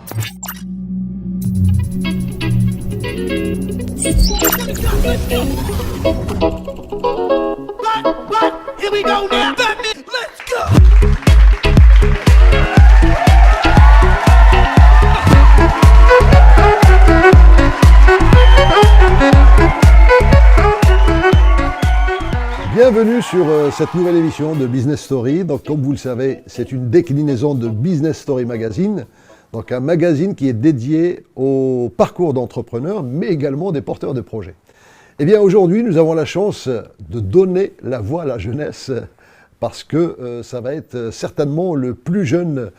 Here we go now. Let's go. Bienvenue sur cette nouvelle émission de Business Story. Donc, comme vous le savez, c'est une déclinaison de Business Story Magazine. Donc, un magazine qui est dédié au parcours d'entrepreneurs, mais également des porteurs de projets. Eh bien, aujourd'hui, nous avons la chance de donner la voix à la jeunesse parce que ça va être certainement le plus jeune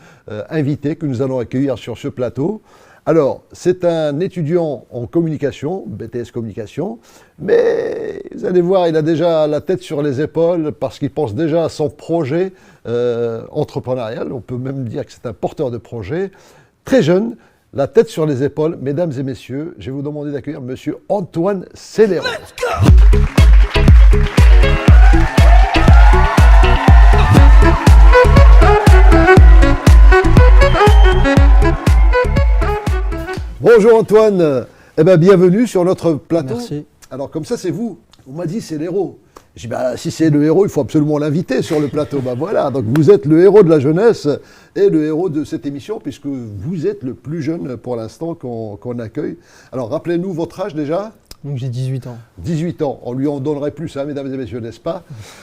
invité que nous allons accueillir sur ce plateau. Alors, c'est un étudiant en communication, BTS Communication, mais vous allez voir, il a déjà la tête sur les épaules parce qu'il pense déjà à son projet entrepreneurial. On peut même dire que c'est un porteur de projet, très jeune, la tête sur les épaules. Mesdames et messieurs, je vais vous demander d'accueillir Monsieur Antoine Célero. Let's go. Bonjour Antoine, eh ben, bienvenue sur notre plateau. Merci. Alors comme ça c'est vous, on m'a dit c'est l'héros. J'ai dit bah, si c'est le héros, il faut absolument l'inviter sur le plateau. Ben voilà, donc vous êtes le héros de la jeunesse et le héros de cette émission puisque vous êtes le plus jeune pour l'instant qu'on accueille. Alors rappelez-nous votre âge déjà. Donc j'ai 18 ans. 18 ans, on lui en donnerait plus, hein, mesdames et messieurs, n'est-ce pas?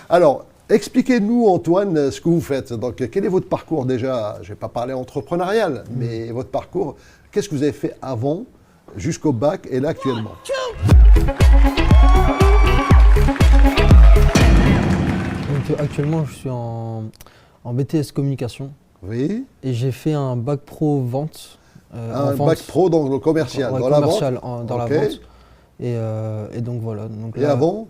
Alors, expliquez-nous Antoine ce que vous faites. Donc quel est votre parcours déjà? Je ne vais pas parler entrepreneurial, mais votre parcours. Qu'est-ce que vous avez fait avant, jusqu'au bac et là actuellement? Donc actuellement je suis en BTS Communication. Oui. Et j'ai fait un bac pro vente. Un bac pro dans le commercial, ouais, dans commercial, la vente. dans la vente. Et donc voilà. Donc, et là, avant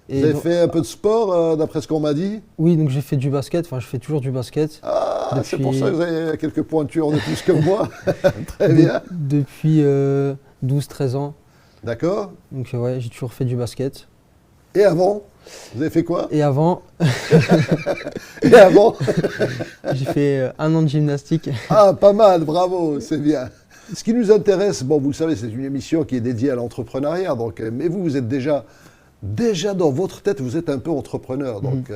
vous avez fait un peu de sport d'après ce qu'on m'a dit? Oui, donc j'ai fait du basket, enfin je fais toujours du basket. Ah, c'est pour ça que vous avez quelques pointures de plus que moi. Très bien. Depuis 12-13 ans. D'accord. Donc ouais, j'ai toujours fait du basket. Et avant vous avez fait quoi? Et avant, Et avant j'ai fait 1 an de gymnastique. Ah, pas mal, bravo, c'est bien. Ce qui nous intéresse, bon, vous le savez, c'est une émission qui est dédiée à l'entrepreneuriat, donc, mais vous êtes déjà dans votre tête, vous êtes un peu entrepreneur, donc,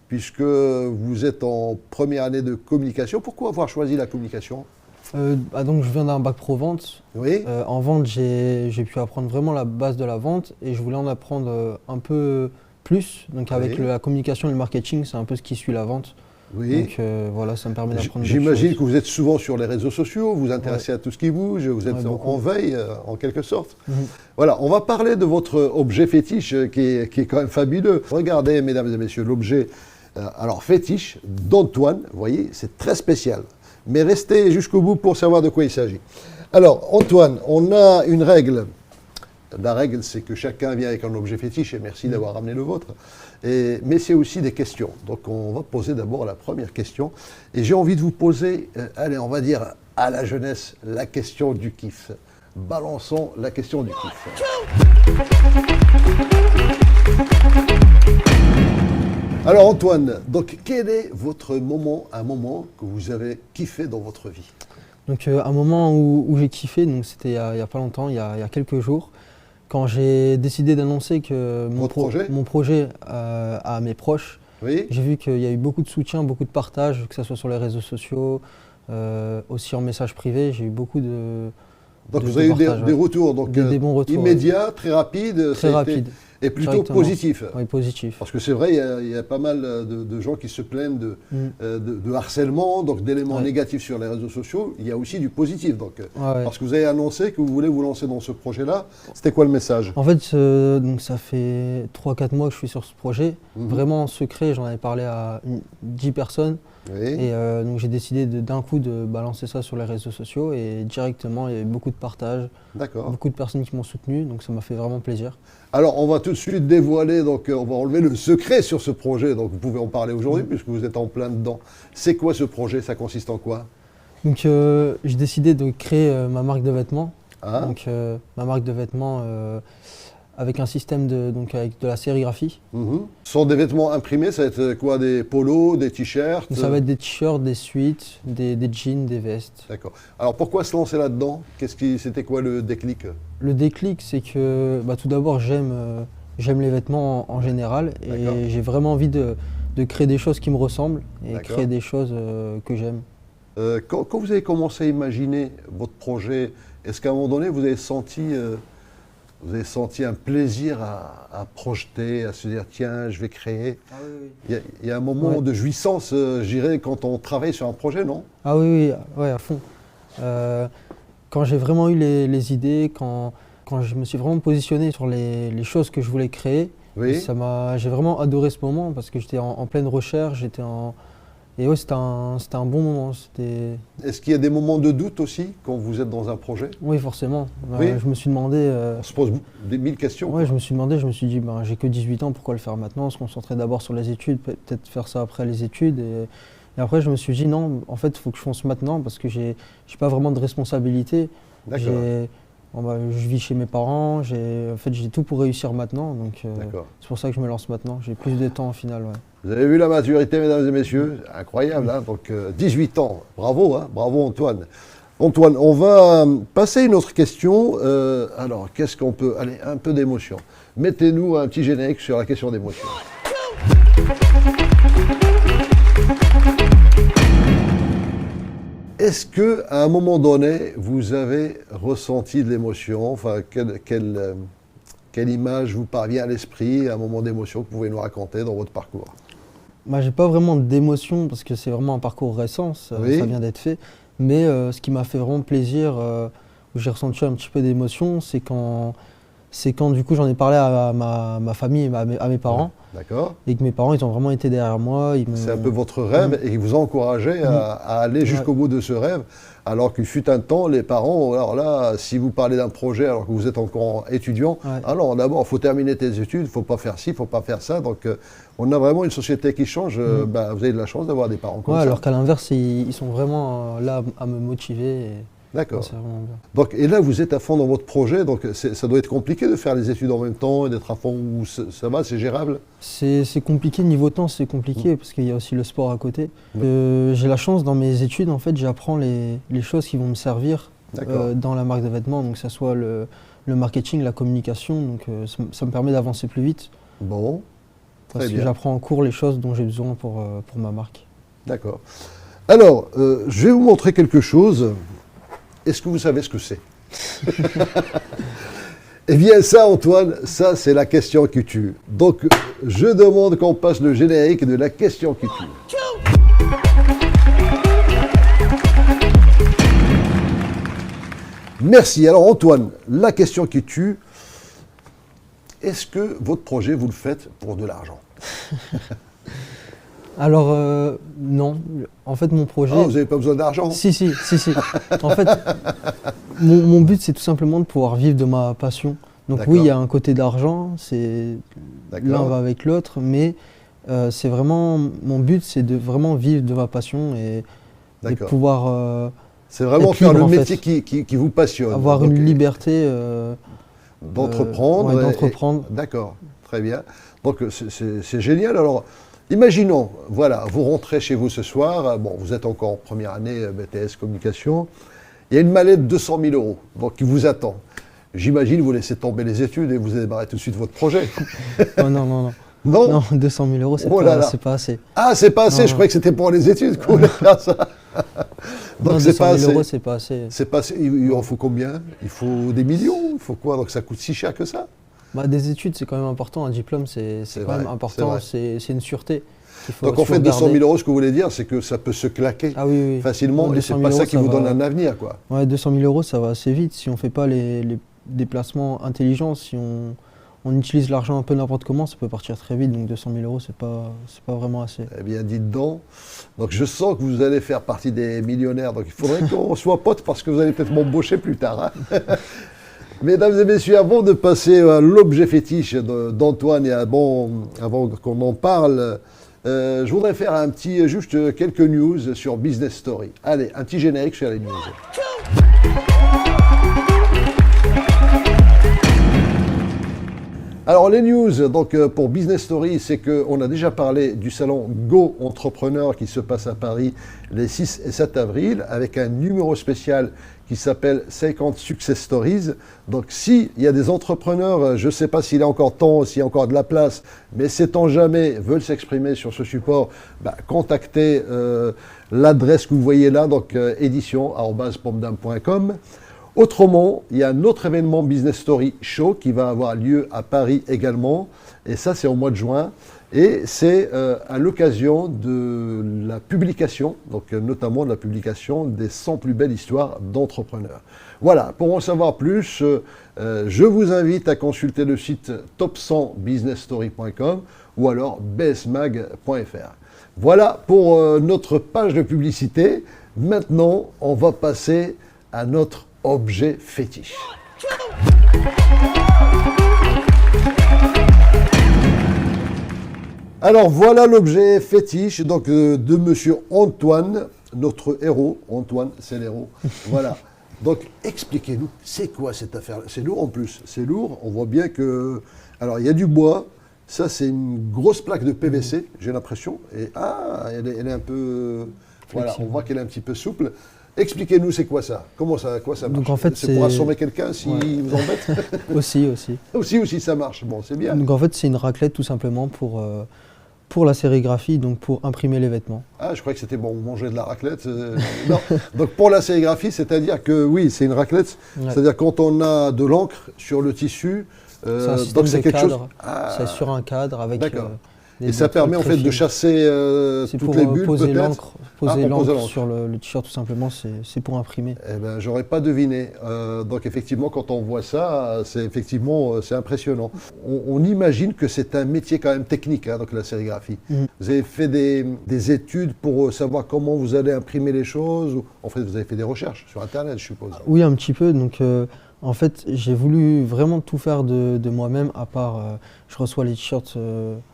puisque vous êtes en première année de communication. Pourquoi avoir choisi la communication? Donc je viens d'un bac pro vente. Oui. En vente, j'ai pu apprendre vraiment la base de la vente et je voulais en apprendre un peu plus. Donc avec Oui. la communication et le marketing, c'est un peu ce qui suit la vente. Oui. Donc voilà, ça me permet d'apprendre. J'imagine que vous êtes souvent sur les réseaux sociaux, vous vous intéressez à tout ce qui bouge, vous êtes Ouais, en veille, en quelque sorte. Mhm. Voilà, on va parler de votre objet fétiche qui est quand même fabuleux. Regardez, mesdames et messieurs, l'objet alors fétiche d'Antoine, vous voyez, c'est très spécial. Mais restez jusqu'au bout pour savoir de quoi il s'agit. Alors, Antoine, on a une règle. La règle, c'est que chacun vient avec un objet fétiche, et merci d'avoir ramené le vôtre. Mais c'est aussi des questions. Donc, on va poser d'abord la première question. Et j'ai envie de vous poser, allez, on va dire à la jeunesse, la question du kiff. Balançons la question du kiff. Alors, Antoine, donc, quel est votre un moment que vous avez kiffé dans votre vie? Donc un moment où j'ai kiffé, donc c'était il y a pas longtemps, il y a quelques jours, quand j'ai décidé d'annoncer que mon projet à mes proches. Oui. J'ai vu qu'il y a eu beaucoup de soutien, beaucoup de partage, que ce soit sur les réseaux sociaux, aussi en message privé. J'ai eu beaucoup de. Donc vous avez eu des retours, donc des bons retours, immédiats, très rapides. Très rapides. Et plutôt positifs. Oui, positif. Parce que c'est vrai, il y a pas mal de gens qui se plaignent de harcèlement, donc d'éléments négatifs sur les réseaux sociaux. Il y a aussi du positif. Donc, parce que vous avez annoncé que vous voulez vous lancer dans ce projet-là. C'était quoi le message? En fait, donc ça fait 3-4 mois que je suis sur ce projet. Vraiment en secret, j'en avais parlé à 10 personnes. Oui. Et donc j'ai décidé d'un coup de balancer ça sur les réseaux sociaux et directement il y a eu beaucoup de partages, beaucoup de personnes qui m'ont soutenu, donc ça m'a fait vraiment plaisir. Alors on va tout de suite dévoiler, donc on va enlever le secret sur ce projet, donc vous pouvez en parler aujourd'hui puisque vous êtes en plein dedans. C'est quoi ce projet? Ça consiste en quoi? Donc j'ai décidé de créer ma marque de vêtements. Ah. Donc ma marque de vêtements avec un système donc avec de la sérigraphie. Ce sont des vêtements imprimés, ça va être quoi? Des polos, des t-shirts? Ça va être des t-shirts, des suites, des jeans, des vestes. D'accord. Alors pourquoi se lancer là-dedans? C'était quoi le déclic? Le déclic, c'est que tout d'abord, j'aime les vêtements en général et j'ai vraiment envie de créer des choses qui me ressemblent et créer des choses que j'aime. Quand vous avez commencé à imaginer votre projet, est-ce qu'à un moment donné, vous avez senti un plaisir à projeter, à se dire tiens, je vais créer? Ah oui. Il y a un moment de jouissance, je dirais, quand on travaille sur un projet, non? Ah oui, à fond. Quand j'ai vraiment eu les idées, quand je me suis vraiment positionné sur les choses que je voulais créer, j'ai vraiment adoré ce moment parce que j'étais en pleine recherche, et c'était un bon moment. Est-ce qu'il y a des moments de doute aussi quand vous êtes dans un projet? Oui, forcément. Oui. Je me suis demandé... On se pose des mille questions. Oui, je me suis dit, j'ai que 18 ans, pourquoi le faire maintenant? Se concentrer d'abord sur les études, peut-être faire ça après les études. Et après, je me suis dit, non, en fait, il faut que je fonce maintenant parce que j'ai pas vraiment de responsabilité. D'accord. Je vis chez mes parents, j'ai tout pour réussir maintenant, donc c'est pour ça que je me lance maintenant. J'ai plus de temps au final. Ouais. Vous avez vu la maturité, mesdames et messieurs? Incroyable, hein? Donc 18 ans, bravo, hein? Bravo Antoine. Antoine, on va passer à une autre question. Alors, qu'est-ce qu'on peut... Allez, un peu d'émotion. Mettez-nous un petit générique sur la question d'émotion. Est-ce qu'à un moment donné, vous avez ressenti de l'émotion? Enfin, quelle image vous parvient à l'esprit, un moment d'émotion que vous pouvez nous raconter dans votre parcours? J'ai pas vraiment d'émotion parce que c'est vraiment un parcours récent, ça vient d'être fait. Mais ce qui m'a fait vraiment plaisir, où j'ai ressenti un petit peu d'émotion, c'est quand du coup j'en ai parlé à ma famille et à mes parents. D'accord. Et que mes parents, ils ont vraiment été derrière moi. C'est un peu votre rêve et ils vous ont encouragé à aller jusqu'au bout de ce rêve. Alors qu'il fut un temps, les parents, alors là, si vous parlez d'un projet alors que vous êtes encore étudiant, alors d'abord, il faut terminer tes études, il ne faut pas faire ci, il ne faut pas faire ça. Donc, on a vraiment une société qui change. Vous avez de la chance d'avoir des parents comme ça. Alors qu'à l'inverse, ils sont vraiment là à me motiver. D'accord. C'est vraiment bien. Donc, et là, vous êtes à fond dans votre projet, donc ça doit être compliqué de faire les études en même temps et d'être à fond. Où ça va, c'est gérable? C'est compliqué, niveau temps, c'est compliqué parce qu'il y a aussi le sport à côté. J'ai la chance dans mes études, en fait, j'apprends les choses qui vont me servir dans la marque de vêtements, donc que ce soit le marketing, la communication, donc ça me permet d'avancer plus vite. Bon, très bien. Parce que j'apprends en cours les choses dont j'ai besoin pour ma marque. D'accord. Alors, je vais vous montrer quelque chose. Est-ce que vous savez ce que c'est? Eh bien ça, Antoine, ça c'est la question qui tue. Donc, je demande qu'on passe le générique de la question qui tue. Merci. Alors Antoine, la question qui tue, est-ce que votre projet, vous le faites pour de l'argent? Alors, non. En fait, mon projet... Ah, vous n'avez pas besoin d'argent? Si. En fait, mon but, c'est tout simplement de pouvoir vivre de ma passion. Donc oui, il y a un côté d'argent, l'un va avec l'autre, mais c'est vraiment... Mon but, c'est de vraiment vivre de ma passion et de pouvoir... c'est vraiment faire le métier qui vous passionne. Avoir une liberté... d'entreprendre. D'entreprendre. D'accord, très bien. Donc c'est génial. Alors, imaginons, voilà, vous rentrez chez vous ce soir, bon, vous êtes encore en première année BTS Communication, il y a une mallette de 200 000 €, donc qui vous attend. J'imagine vous laissez tomber les études et vous démarrez tout de suite votre projet. Non. Non, 200 000 €, c'est pas assez. Ah, c'est pas assez, je croyais que c'était pour les études qu'on voulait faire ça. Donc non, 200 000 €, c'est pas assez. C'est pas assez. Il en faut combien? Il faut des millions? Il faut quoi? Donc ça coûte si cher que ça? Des études, c'est quand même important. Un diplôme, c'est quand même important. C'est une sûreté. Donc en fait, 200 000 €, ce que vous voulez dire, c'est que ça peut se claquer facilement et c'est pas ça qui vous donne un avenir, quoi. Ouais, 200 000 €, ça va assez vite. Si on ne fait pas les déplacements intelligents, si on utilise l'argent un peu n'importe comment, ça peut partir très vite. Donc 200 000 €, c'est pas vraiment assez. Eh bien, dites donc. Donc je sens que vous allez faire partie des millionnaires. Donc il faudrait qu'on soit potes parce que vous allez peut-être m'embaucher plus tard. Hein. Mesdames et messieurs, avant de passer à l'objet fétiche d'Antoine et avant qu'on en parle, je voudrais faire juste quelques news sur Business Story. Allez, un petit générique sur les news. Alors les news donc, pour Business Story, c'est qu'on a déjà parlé du salon Go Entrepreneur qui se passe à Paris les 6 et 7 avril avec un numéro spécial qui s'appelle 50 Success Stories. Donc s'il y a des entrepreneurs, je ne sais pas s'il y a encore temps, s'il y a encore de la place, mais sait-on jamais, veulent s'exprimer sur ce support, contactez l'adresse que vous voyez là, donc édition@pomdam.com. Autrement, il y a un autre événement Business Story Show qui va avoir lieu à Paris également, et ça c'est au mois de juin, et c'est à l'occasion de la publication, donc notamment de la publication des 100 plus belles histoires d'entrepreneurs. Voilà, pour en savoir plus, je vous invite à consulter le site top100businessstory.com ou alors bsmag.fr. Voilà pour notre page de publicité. Maintenant, on va passer à notre objet fétiche. Alors voilà l'objet fétiche donc, de monsieur Antoine, notre héros. Antoine, c'est l'héros. Voilà. Donc expliquez-nous, c'est quoi cette affaire? C'est lourd en plus, c'est lourd. On voit bien que... Alors il y a du bois, ça c'est une grosse plaque de PVC, j'ai l'impression. Et elle est un peu... Voilà, on voit qu'elle est un petit peu souple. Expliquez-nous, c'est quoi ça? Quoi ça marche? Donc en fait, c'est pour assommer quelqu'un s'il vous embête? Aussi. aussi, ça marche. Bon, c'est bien. Donc en fait, c'est une raclette tout simplement pour la sérigraphie, donc pour imprimer les vêtements. Ah, je croyais que c'était bon, manger de la raclette. Non. Donc pour la sérigraphie, c'est-à-dire que oui, c'est une raclette. Ouais. C'est-à-dire quand on a de l'encre sur le tissu, c'est un système donc c'est quelque cadre. chose. C'est sur un cadre avec. Et ça permet en fait de chasser toutes les bulles, poser peut-être. Poser l'encre sur le t-shirt tout simplement, c'est pour imprimer. Eh ben, j'aurais pas deviné. Donc effectivement, quand on voit ça, c'est impressionnant. On imagine que c'est un métier quand même technique, donc la sérigraphie. Vous avez fait des études pour savoir comment vous allez imprimer les choses. En fait, vous avez fait des recherches sur Internet, je suppose. Oui, un petit peu. Donc en fait, j'ai voulu vraiment tout faire de moi-même, à part je reçois les t-shirts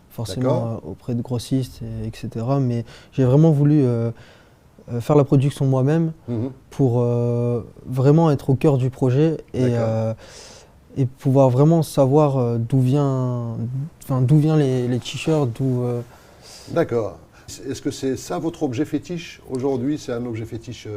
forcément auprès de grossistes, etc. Mais j'ai vraiment voulu faire la production moi-même pour vraiment être au cœur du projet et pouvoir vraiment savoir d'où viennent les t-shirts. D'accord. Est-ce que c'est ça votre objet fétiche aujourd'hui? C'est un objet fétiche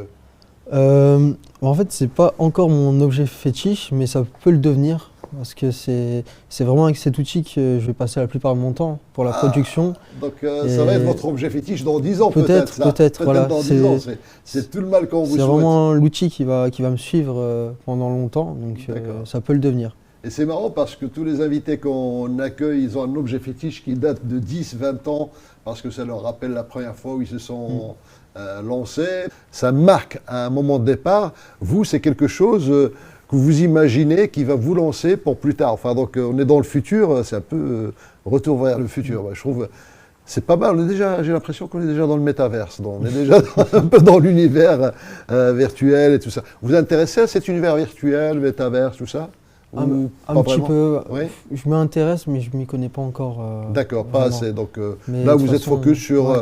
En fait, c'est pas encore mon objet fétiche, mais ça peut le devenir. Parce que c'est vraiment avec cet outil que je vais passer la plupart de mon temps pour la production. Donc ça va être votre objet fétiche dans 10 ans peut-être. Peut-être, voilà. Dans 10 ans, c'est tout le mal qu'on vous souhaite. C'est vraiment l'outil qui va me suivre pendant longtemps, donc ça peut le devenir. Et c'est marrant parce que tous les invités qu'on accueille, ils ont un objet fétiche qui date de 10-20 ans, parce que ça leur rappelle la première fois où ils se sont lancés. Ça marque un moment de départ. Vous, c'est quelque chose... que vous imaginez qui va vous lancer pour plus tard. Enfin, donc, on est dans le futur, c'est un peu retour vers le futur. Je trouve, c'est pas mal. J'ai l'impression qu'on est déjà dans le métaverse. On est déjà un peu dans l'univers virtuel et tout ça. Vous vous intéressez à cet univers virtuel, métaverse, tout ça? Un petit peu. Oui. Je m'intéresse, mais je m'y connais pas encore. D'accord, pas assez. Donc là, vous êtes focus sur... Ouais.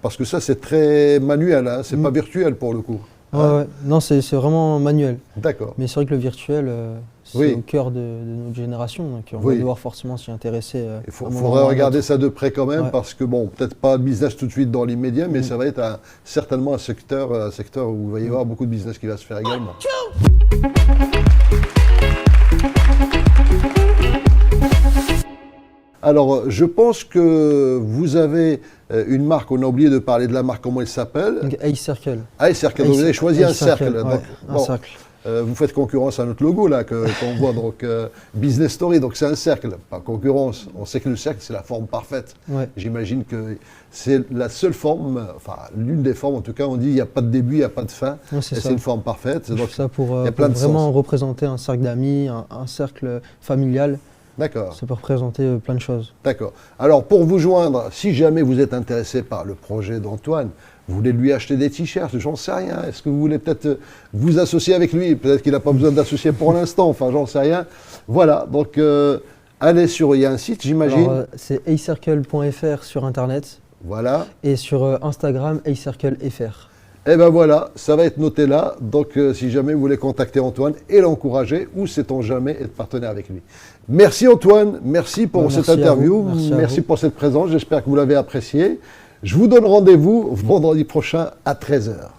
Parce que ça, c'est très manuel, hein, c'est pas virtuel pour le coup. Ouais. Non, c'est vraiment manuel. D'accord. Mais c'est vrai que le virtuel, c'est au cœur de notre génération, donc on va devoir forcément s'y intéresser. Il faudrait regarder ça de près quand même, parce que bon, peut-être pas de business tout de suite dans l'immédiat, mais ça va être certainement un secteur où il va y avoir beaucoup de business qui va se faire également. Alors, je pense que vous avez une marque, on a oublié de parler de la marque, comment elle s'appelle? Ace Circle. Ace Circle, donc vous avez choisi un cercle. Ouais, donc, un cercle. Vous faites concurrence à notre logo là, qu'on voit, donc Business Story, donc c'est un cercle, pas concurrence. On sait que le cercle, c'est la forme parfaite. Ouais. J'imagine que c'est la seule forme, enfin l'une des formes, en tout cas, on dit il n'y a pas de début, il n'y a pas de fin, et c'est une forme parfaite. Donc, ça pour vraiment représenter un cercle d'amis, un cercle familial. D'accord. Ça peut représenter plein de choses. D'accord. Alors, pour vous joindre, si jamais vous êtes intéressé par le projet d'Antoine, vous voulez lui acheter des t-shirts, j'en sais rien. Est-ce que vous voulez peut-être vous associer avec lui? Peut-être qu'il n'a pas besoin d'associer pour l'instant, enfin, j'en sais rien. Voilà, donc allez sur, il y a un site, j'imagine. C'est acecircle.fr sur Internet. Voilà. Et sur Instagram, acecirclefr. Eh ben voilà, ça va être noté là. Donc si jamais vous voulez contacter Antoine et l'encourager, ou sait-on jamais être partenaire avec lui. Merci Antoine, merci pour cette interview, merci pour cette présence, j'espère que vous l'avez apprécié. Je vous donne rendez-vous vendredi prochain à 13h.